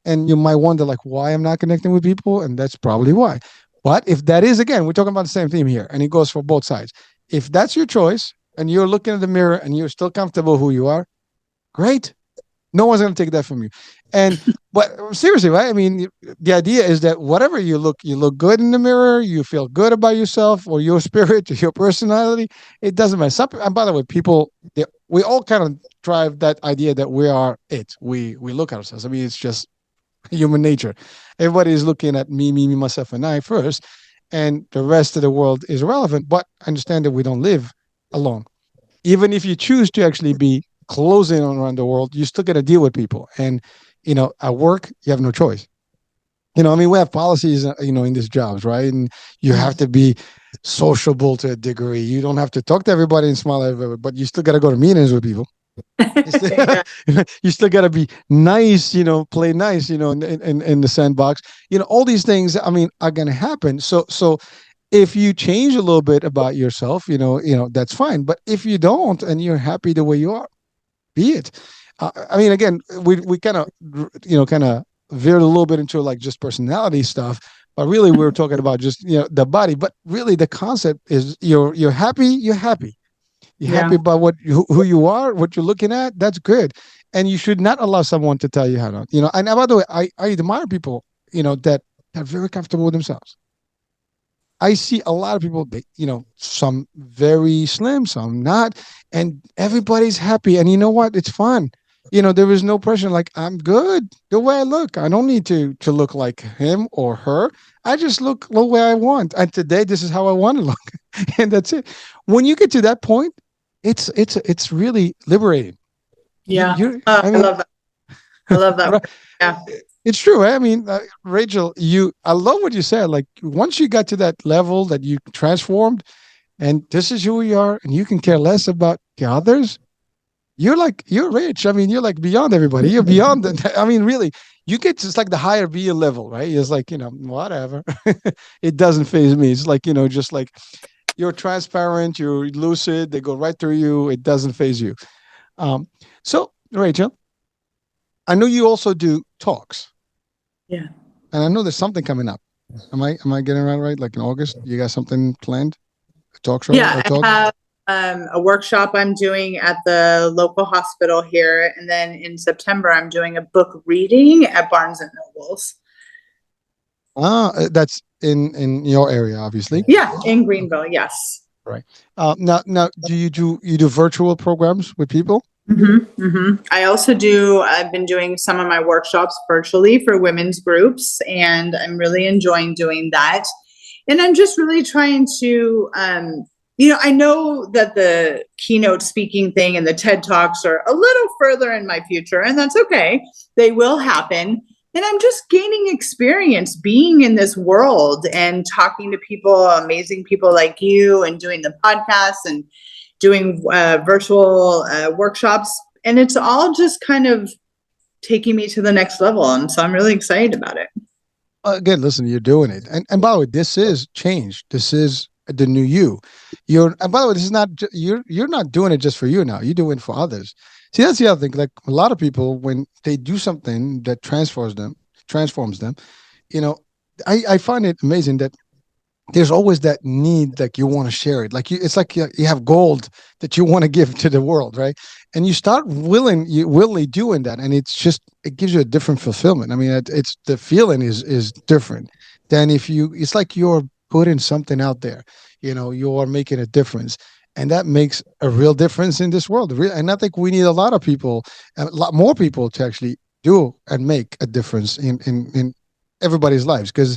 and you might wonder like why I'm not connecting with people, and that's probably why. But if that is, again, we're talking about the same theme here, and it goes for both sides. If that's your choice, and you're looking in the mirror and you're still comfortable who you are, great. No one's going to take that from you. But seriously, right? I mean, the idea is that whatever you look good in the mirror, you feel good about yourself or your spirit or your personality. It doesn't matter. And by the way, we all kind of drive that idea that we are it. We look at ourselves. I mean, it's just human nature. Everybody is looking at me, myself, and I first, and the rest of the world is irrelevant. But understand that we don't live alone. Even if you choose to actually be closing on around the world, you still got to deal with people. And, at work, you have no choice. I mean, we have policies, in these jobs, right? And you have to be sociable to a degree. You don't have to talk to everybody and smile at everybody, but you still got to go to meetings with people. You still got to be nice, play nice, in the sandbox. All these things, I mean, are going to happen. So if you change a little bit about yourself, that's fine. But if you don't, and you're happy the way you are, be it. I mean, again, we kind of, veered a little bit into like just personality stuff, but really we were talking about just, the body. But really the concept is you're happy, you're happy. You're happy Yeah. about who you are, what you're looking at. That's good. And you should not allow someone to tell you how to, and by the way, I admire people, that are very comfortable with themselves. I see a lot of people, some very slim, some not, and everybody's happy. And you know what? It's fun. There is no pressure. Like, I'm good the way I look. I don't need to look like him or her. I just look the way I want. And today, this is how I want to look, and that's it. When you get to that point, it's really liberating. Yeah. I I mean, love that. I love that. right? Yeah. It's true. I mean, Rachel, I love what you said. Like, once you got to that level that you transformed, and this is who you are, and you can care less about the others. You're rich. I mean, you're like beyond everybody. You're beyond the, I mean, really, you get to, it's like the higher being level, right? It's like, whatever. It doesn't phase me. It's like, just like you're transparent, you're lucid, they go right through you. It doesn't phase you. Um, so Rachel, I know you also do talks, Yeah. and I know there's something coming up. Am I getting that right? Like in August, you got something planned? A talk show? Yeah. A talk? I have a workshop I'm doing at the local hospital here. And then in September, I'm doing a book reading at Barnes and Nobles. That's in your area, obviously. Yeah. In Greenville. Yes. Right. Now, do you do virtual programs with people? I also I've been doing some of my workshops virtually for women's groups, and I'm really enjoying doing that. And I'm just really trying to, I know that the keynote speaking thing and the TED Talks are a little further in my future, and that's okay. They will happen. And I'm just gaining experience being in this world and talking to people, amazing people like you, and doing the podcasts and doing virtual workshops. And it's all just kind of taking me to the next level. And so I'm really excited about it. Again, listen, you're doing it, and by the way, this is change. This is the new you. And by the way, this is not you're not doing it just for you now. You're doing it for others. See, that's the other thing. Like a lot of people, when they do something that transforms them, I find it amazing that there's always that need, like you want to share it. Like it's like you have gold that you want to give to the world, right? And you start willingly doing that, and it gives you a different fulfillment. I mean, it's the feeling is different than if it's like you're putting something out there. You are making a difference, and that makes a real difference in this world. And I think we need a lot of people, a lot more people, to actually do and make a difference in everybody's lives, because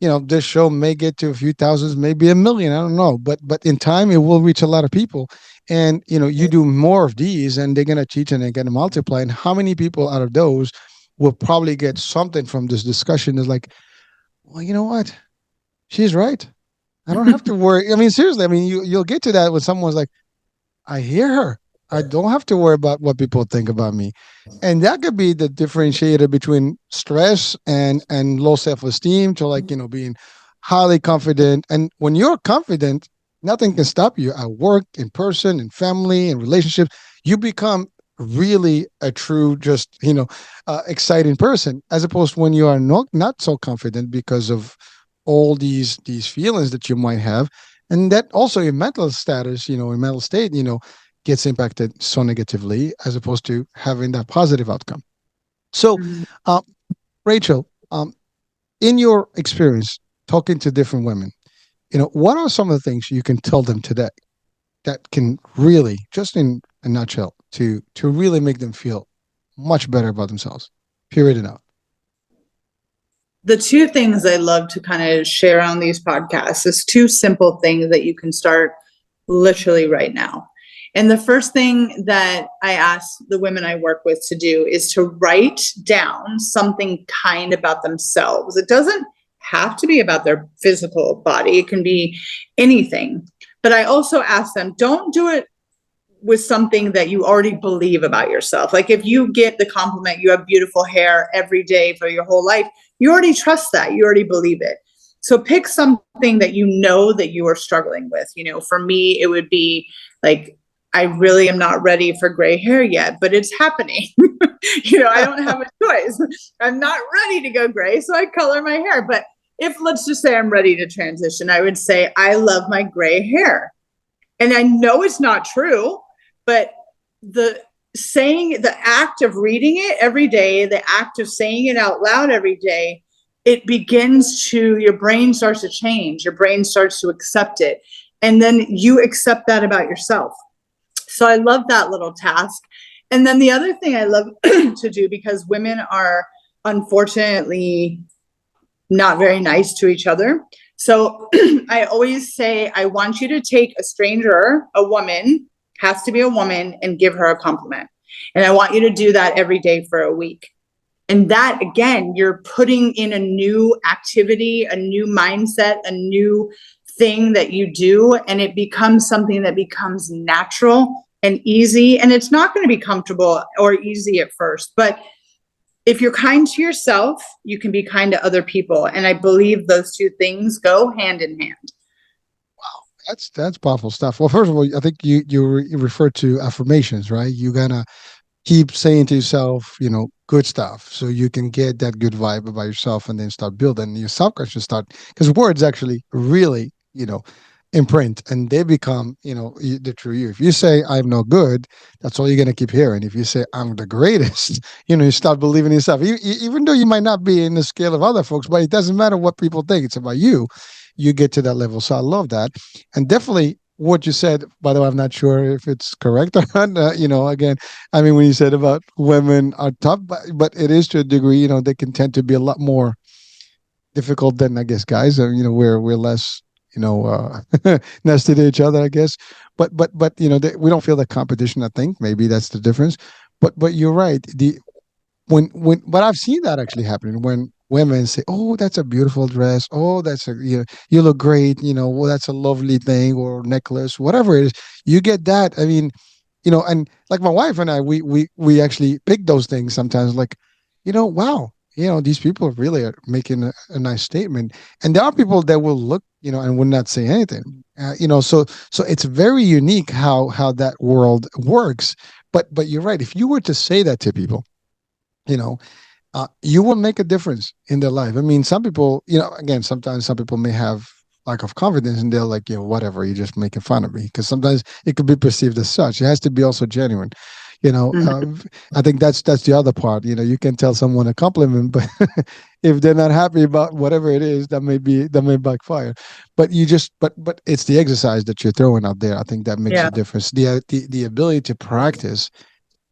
this show may get to a few thousands, maybe a million, I don't know, but in time it will reach a lot of people. And you do more of these, and they're going to teach and they're going to multiply. And how many people out of those will probably get something from this discussion is like, well, you know what, she's right, I don't have to worry. I mean, seriously, I mean, you'll get to that when someone's like, I hear her, I don't have to worry about what people think about me. And that could be the differentiator between stress and low self-esteem to, like, being highly confident. And when you're confident, nothing can stop you at work, in person, in family, in relationships. You become really a true, just, exciting person, as opposed to when you are not so confident because of all these feelings that you might have. And that also your mental status, your mental state, gets impacted so negatively, as opposed to having that positive outcome. So, Rachel, in your experience talking to different women, what are some of the things you can tell them today that can really, just in a nutshell, to really make them feel much better about themselves? Period and out. The two things I love to kind of share on these podcasts is two simple things that you can start literally right now. And the first thing that I ask the women I work with to do is to write down something kind about themselves. It doesn't have to be about their physical body. It can be anything. But I also ask them, don't do it with something that you already believe about yourself. Like if you get the compliment, you have beautiful hair every day for your whole life, you already trust that, you already believe it. So pick something that you know that you are struggling with. For me, it would be like, I really am not ready for gray hair yet, but it's happening. I don't have a choice. I'm not ready to go gray, so I color my hair. But if, let's just say I'm ready to transition, I would say I love my gray hair. And I know it's not true, but the act of reading it every day, the act of saying it out loud every day, your brain starts to change. Your brain starts to accept it. And then you accept that about yourself. So I love that little task. And then the other thing I love to do, because women are unfortunately not very nice to each other. So I always say, I want you to take a stranger, a woman, has to be a woman, and give her a compliment. And I want you to do that every day for a week. And that, again, you're putting in a new activity, a new mindset, a new thing that you do, and it becomes something that becomes natural and easy. And it's not going to be comfortable or easy at first, but if you're kind to yourself, you can be kind to other people. And I believe those two things go hand in hand. That's powerful stuff. Well, first of all, I think you refer to affirmations, right? You're gonna keep saying to yourself, good stuff, so you can get that good vibe about yourself, and then start building your subconscious. Because words actually really, imprint, and they become, the true you. If you say I'm no good, that's all you're gonna keep hearing. If you say I'm the greatest, you start believing in yourself. Even though you might not be in the scale of other folks, but it doesn't matter what people think. It's about you. You get to that level. So I love that, and definitely what you said. By the way, I'm not sure if it's correct or not. Again, I mean, when you said about women are tough, but it is to a degree. They can tend to be a lot more difficult than, I guess, guys. We're less nested to each other, I guess. But we don't feel the competition. I think maybe that's the difference. But you're right. But I've seen that actually happening when women say, "Oh, that's a beautiful dress. Oh, you look great. Well, that's a lovely thing, or necklace, whatever it is." You get that. I mean, and like my wife and I, we actually pick those things sometimes. Like, wow, these people really are making a nice statement. And there are people that will look, and will not say anything. So it's very unique how that world works. But you're right. If you were to say that to people, you know, you will make a difference in their life. I mean, some people, again, sometimes some people may have lack of confidence, and they're like, whatever, you're just making fun of me. Because sometimes it could be perceived as such. It has to be also genuine. I think that's the other part. You can tell someone a compliment, but if they're not happy about whatever it is, that may backfire. But but it's the exercise that you're throwing out there. I think that makes a difference. The ability to practice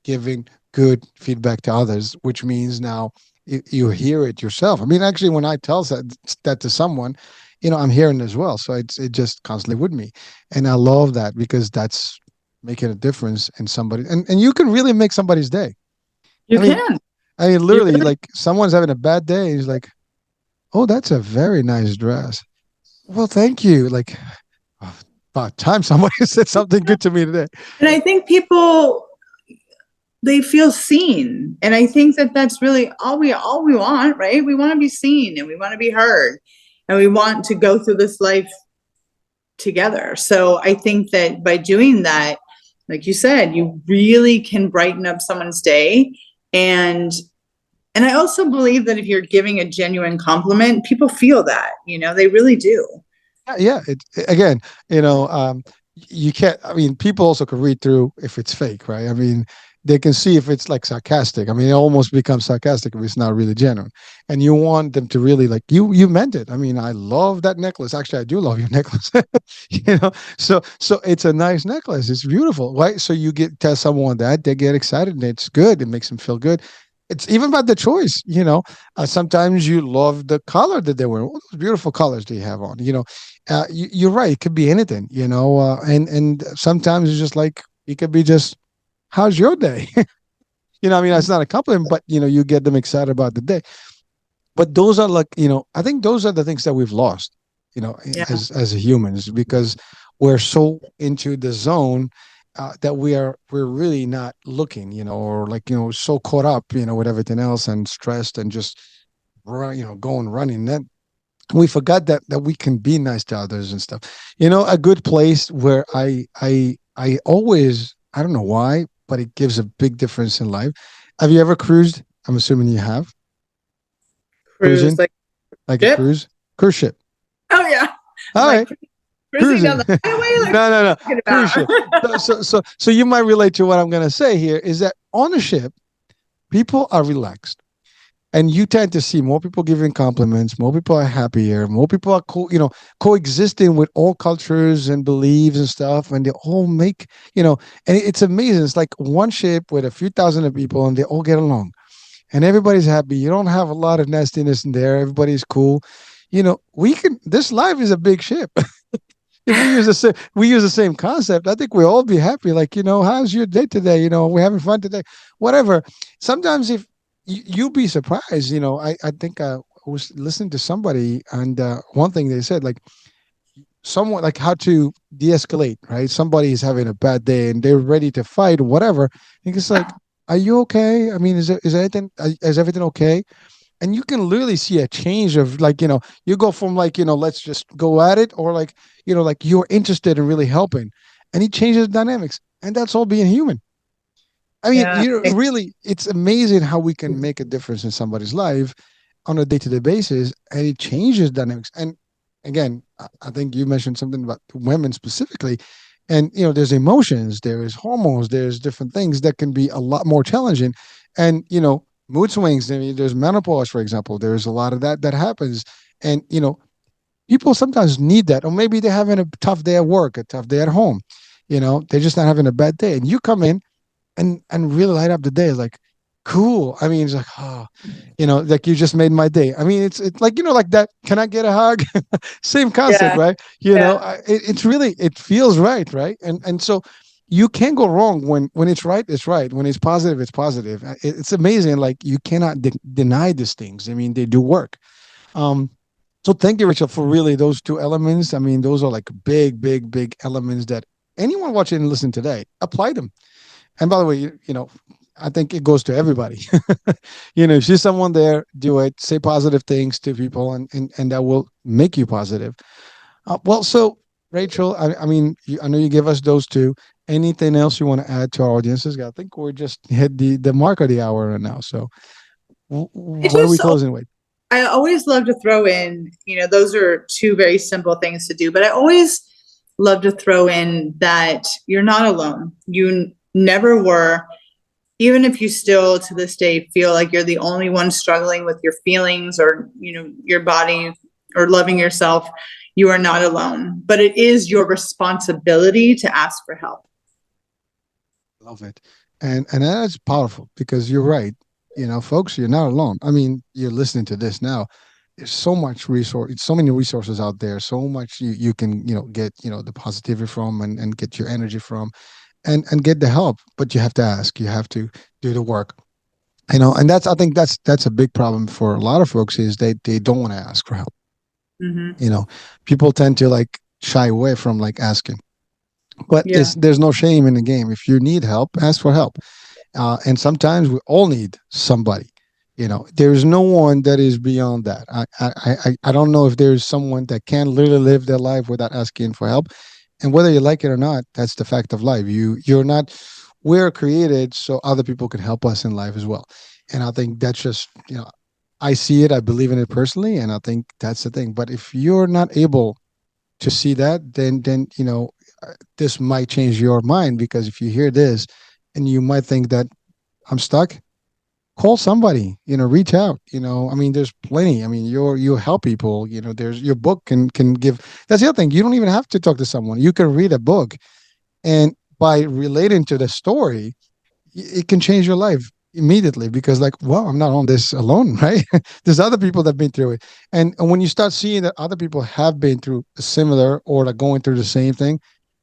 giving good feedback to others, which means now you hear it yourself. I mean, actually, when I tell that to someone, I'm hearing it as well. So it just constantly with me. And I love that, because that's making a difference in somebody. And you can really make somebody's day. You can. I mean, literally, like someone's having a bad day. He's like, "Oh, that's a very nice dress." Well, thank you. Like, about time somebody said something good to me today. And I think people, they feel seen. And I think that that's really all we want, right? We want to be seen, and we want to be heard, and we want to go through this life together. So I think that by doing that, like you said, you really can brighten up someone's day. And I also believe that if you're giving a genuine compliment, people feel that, they really do. Yeah. Again, you can't, I mean, people also can read through if it's fake, right? I mean, they can see if it's like sarcastic. I mean, it almost becomes sarcastic if it's not really genuine. And you want them to really, like, you meant it. I mean, I love that necklace. Actually, I do love your necklace. So it's a nice necklace. It's beautiful, right? So you tell someone that, they get excited, and it's good. It makes them feel good. It's even about the choice, sometimes you love the color that they wear. What those beautiful colors do you have on? You're right. It could be anything, and sometimes it's just like, it could be just, how's your day? I mean, that's not a compliment, but you get them excited about the day. But those are like, I think those are the things that we've lost, as humans, because we're so into the zone that we're really not looking, or like, so caught up, with everything else, and stressed, and just going running. Then we forgot that we can be nice to others and stuff. A good place where I I don't know why, but it gives a big difference in life. Have you ever cruised? I'm assuming you have. Cruise, Cruising, like like a ship. cruise ship. Oh yeah. I'm All like right, cruising down cruising. the highway. Like, what No, are no, you talking cruise ship. about? So you might relate to what I'm going to say here is that on a ship, people are relaxed. And you tend to see more people giving compliments, more people are happier, more people are coexisting with all cultures and beliefs and stuff, and they all make and it's amazing. It's like one ship with a few thousand of people, and they all get along, and everybody's happy. You don't have a lot of nastiness in there. Everybody's cool. We can. This life is a big ship. If we use the same concept, I think we'll all be happy. Like, how's your day today? We're having fun today. Whatever. Sometimes if you'll be surprised, I think I was listening to somebody, and one thing they said, like, someone, like, how to de-escalate, right? Somebody is having a bad day and they're ready to fight or whatever. And it's like, are you okay? I mean, is everything okay? And you can literally see a change of, like, you go from, like, let's just go at it, or like, like, you're interested in really helping, and it changes dynamics, and that's all being human. I mean, Yeah. really, it's amazing how we can make a difference in somebody's life on a day-to-day basis, and it changes dynamics. And again, I think you mentioned something about women specifically, and there's emotions, there's hormones, there's different things that can be a lot more challenging, and mood swings. I mean, there's menopause, for example. There's a lot of that happens, and people sometimes need that, or maybe they're having a tough day at work, a tough day at home. They're just not having a bad day, and you come in and really light up the day. It's like, cool. I mean, it's like, oh, like, you just made my day. I mean, it's like, like that. Can I get a hug? Same concept, Yeah. right? Yeah. It's really, it feels right, right? And so you can't go wrong when it's right. It's right. When it's positive, it's positive. It's amazing. Like, you cannot deny these things. I mean, they do work. Um, so thank you, Rachel, for really those two elements. I mean, those are like big, big, big elements that anyone watching and listening today, apply them. And by the way, I think it goes to everybody. If you see someone there, do it. Say positive things to people, and that will make you positive. Well, so Rachel, I mean, I know you give us those two. Anything else you want to add to our audiences? I think we're just hit the mark of the hour right now. So I what are we just closing with? I always love to throw in, those are two very simple things to do, but I always love to throw in that you're not alone. You never were. Even if you still to this day feel like you're the only one struggling with your feelings, or, your body, or loving yourself, you are not alone. But it is your responsibility to ask for help. Love it. And that's powerful, because you're right. Folks, you're not alone. I mean, you're listening to this now. There's so much resource, so many resources out there, so much you can, get, the positivity from, and get your energy from, and get the help. But you have to ask, you have to do the work. And I think that's a big problem for a lot of folks, is they don't want to ask for help. Mm-hmm. People tend to, like, shy away from, like, asking. But Yeah. there's no shame in the game. If you need help, ask for help. And sometimes we all need somebody. There's no one that is beyond that. I don't know if there's someone that can literally live their life without asking for help. And whether you like it or not, that's the fact of life. You're not. We're created so other people can help us in life as well. And I think that's just, I see it. I believe in it personally, and I think that's the thing. But if you're not able to see that, then this might change your mind, because if you hear this, and you might think that I'm stuck, call somebody, reach out. I mean, there's plenty. I mean, you help people. There's your book can give. That's the other thing. You don't even have to talk to someone. You can read a book, and by relating to the story, it can change your life immediately, because, like, wow, I'm not on this alone, right? There's other people that have been through it. And when you start seeing that other people have been through a similar, or like going through the same thing,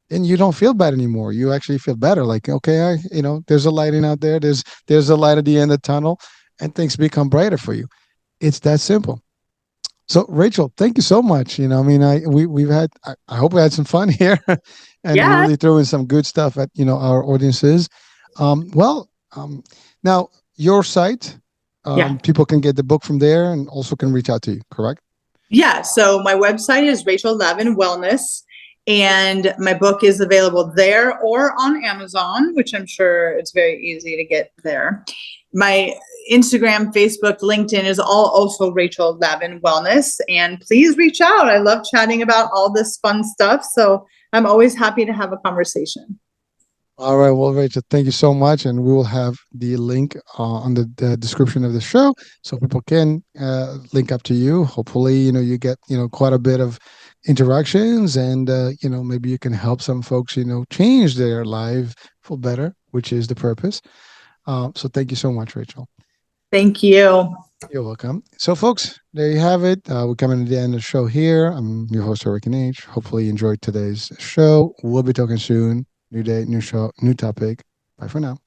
then you don't feel bad anymore. You actually feel better. Like, okay, there's a lighting out there. There's a light at the end of the tunnel, and things become brighter for you. It's that simple. So, Rachel, thank you so much. I mean, we've had. I hope we had some fun here, and we Yeah. really threw in some good stuff at our audiences. Well, now your site, Yeah. people can get the book from there, and also can reach out to you. Correct? Yeah. So my website is Rachel Lavin Wellness. And my book is available there or on Amazon, which I'm sure it's very easy to get there. My Instagram, Facebook, LinkedIn is all also Rachel Lavin Wellness. And please reach out. I love chatting about all this fun stuff. So I'm always happy to have a conversation. All right. Well, Rachel, thank you so much. And we will have the link on the description of the show so people can link up to you. Hopefully, you get, quite a bit of interactions and, maybe you can help some folks, change their life for better, which is the purpose. So thank you so much, Rachel. Thank you. You're welcome. So, folks, there you have it. We're coming to the end of the show here. I'm your host, Hurricane H. Hopefully, you enjoyed today's show. We'll be talking soon. New day, new show, new topic. Bye for now.